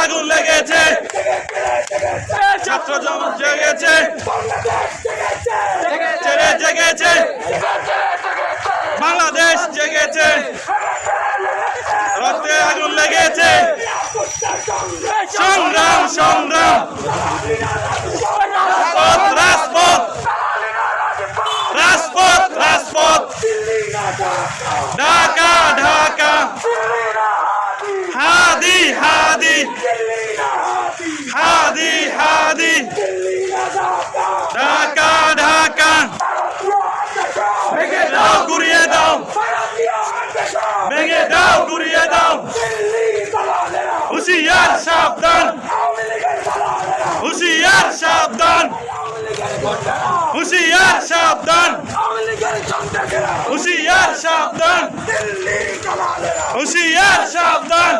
আগুন লেগেছে, ছাত্র জনতা জেগেছে, জেগেছে, বাংলাদেশ জেগেছে, রক্তে আগুন লেগেছে, সংগ্রাম সংগ্রাম, রাজপথ রাজপথ রাজপথ, ঢাকা ঢাকা, হাদি হাদি হাদি হাদি, ঢাকা ঢাকা, ভেঙে দাও গুড়িয়ে দাও, ভেঙে দাও গুড়িয়ে দাও, হুঁশিয়ার সাবধান, হুঁশিয়ার সাবধান, হুঁশিয়ার সাবধান, হুঁশিয়ার সাবধান, হুঁশিয়ার সাবধান,